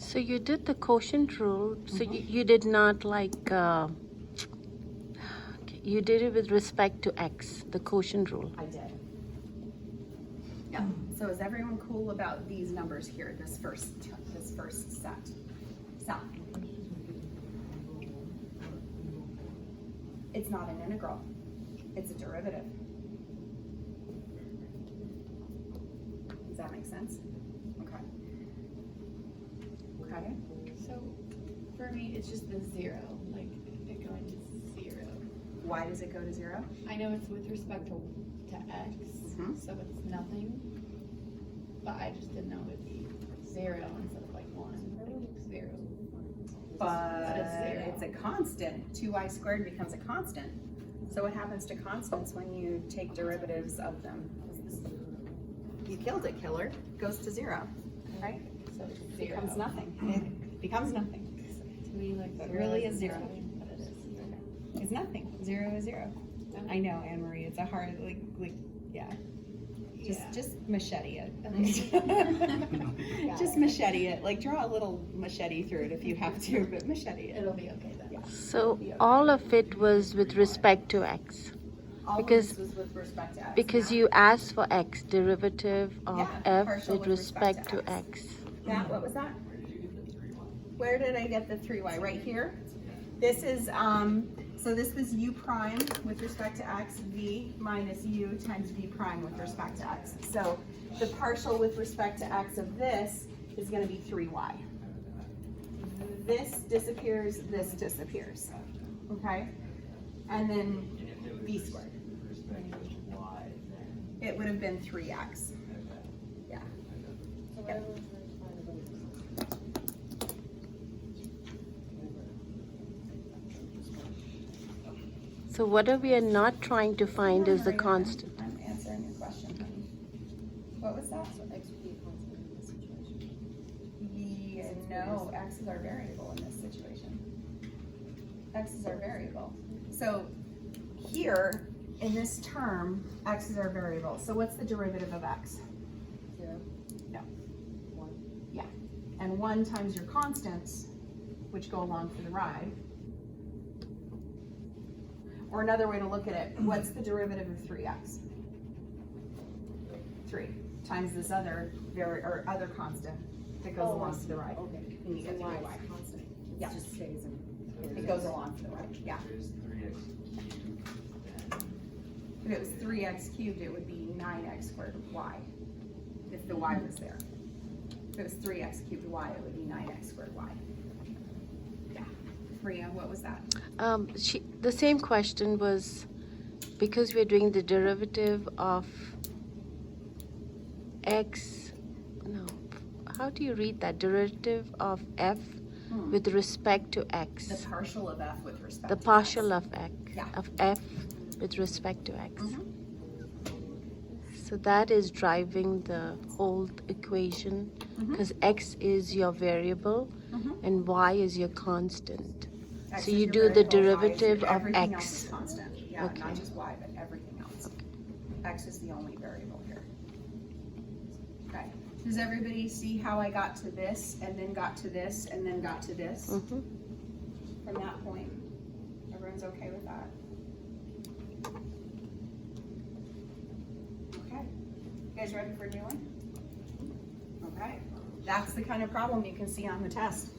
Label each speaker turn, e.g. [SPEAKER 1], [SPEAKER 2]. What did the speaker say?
[SPEAKER 1] So you did the quotient rule. So you did not like, you did it with respect to x, the quotient rule.
[SPEAKER 2] I did. Yeah. So is everyone cool about these numbers here? This first set. So it's not an integral. It's a derivative. Does that make sense? Okay. Okay.
[SPEAKER 3] So for me, it's just the zero, like it going to zero.
[SPEAKER 2] Why does it go to zero?
[SPEAKER 3] I know it's with respect to x, so it's nothing. But I just didn't know it'd be zero instead of like 1, 0.
[SPEAKER 2] But
[SPEAKER 3] it's zero.
[SPEAKER 2] it's a constant. 2y squared becomes a constant. So what happens to constants when you take derivatives of them? You killed it, killer. Goes to zero, right?
[SPEAKER 3] So it's
[SPEAKER 2] It
[SPEAKER 3] zero.
[SPEAKER 2] becomes nothing. It becomes nothing.
[SPEAKER 3] To me, like
[SPEAKER 2] But
[SPEAKER 3] zero
[SPEAKER 2] really
[SPEAKER 3] is
[SPEAKER 2] is zero.
[SPEAKER 3] nothing, but it is.
[SPEAKER 2] It's nothing. Zero is zero. I know, Anne Marie. It's a hard, yeah. Just machete it. Just machete it. Like draw a little machete through it if you have to, but machete it.
[SPEAKER 3] It'll be okay then.
[SPEAKER 2] Yeah.
[SPEAKER 1] So all of it was with respect to x.
[SPEAKER 2] All
[SPEAKER 1] Because-
[SPEAKER 2] of this was with respect to x.
[SPEAKER 1] Because
[SPEAKER 2] Now,
[SPEAKER 1] you asked for x, derivative of
[SPEAKER 2] Yeah,
[SPEAKER 1] f
[SPEAKER 2] partial
[SPEAKER 1] with respect to x.
[SPEAKER 2] Matt, what was that? Where did I get the 3y? Right here? This is, so this was u prime with respect to x, v minus u times v prime with respect to x. So the partial with respect to x of this is going to be 3y. This disappears, okay? And then v squared. It would have been 3x. Yeah. Yep.
[SPEAKER 1] So what we are not trying to find is the constant.
[SPEAKER 2] I'm answering your question, honey. What was that?
[SPEAKER 4] So x would be a constant in this situation.
[SPEAKER 2] No, x is our variable in this situation. X is our variable. So here, in this term, x is our variable. So what's the derivative of x?
[SPEAKER 4] 0.
[SPEAKER 2] No.
[SPEAKER 4] 1.
[SPEAKER 2] Yeah. And 1 times your constants, which go along for the ride. Or another way to look at it, what's the derivative of 3x? 3 times this other other constant that goes along for the ride.
[SPEAKER 4] Okay.
[SPEAKER 2] And you get
[SPEAKER 4] So y
[SPEAKER 2] 3y.
[SPEAKER 4] is constant.
[SPEAKER 2] Yeah.
[SPEAKER 4] It just stays in.
[SPEAKER 2] It goes along for the ride, yeah. If it was 3x cubed, it would be 9x squared y, if the y was there. If it was 3x cubed y, it would be 9x squared y. Yeah. Maria, what was that?
[SPEAKER 1] The same question was, because we're doing the derivative of x, no, how do you read that? Derivative of f with respect to x.
[SPEAKER 2] The partial of f with respect
[SPEAKER 1] The
[SPEAKER 2] to
[SPEAKER 1] partial
[SPEAKER 2] x.
[SPEAKER 1] of x,
[SPEAKER 2] Yeah.
[SPEAKER 1] of f with respect to x.
[SPEAKER 2] Mhm.
[SPEAKER 1] So that is driving the whole equation, because x is your variable
[SPEAKER 2] Mhm.
[SPEAKER 1] and y is your constant.
[SPEAKER 2] X
[SPEAKER 1] So
[SPEAKER 2] is
[SPEAKER 1] you
[SPEAKER 2] your
[SPEAKER 1] do the
[SPEAKER 2] variable, y is your-
[SPEAKER 1] derivative of
[SPEAKER 2] everything else
[SPEAKER 1] x.
[SPEAKER 2] is constant. Yeah,
[SPEAKER 1] Okay.
[SPEAKER 2] not just y, but everything else. X is the only variable here. Okay. Does everybody see how I got to this, and then got to this, and then got to this?
[SPEAKER 1] Mhm.
[SPEAKER 2] From that point? Everyone's okay with that? Okay. You guys ready for a new one? Okay. That's the kind of problem you can see on the test.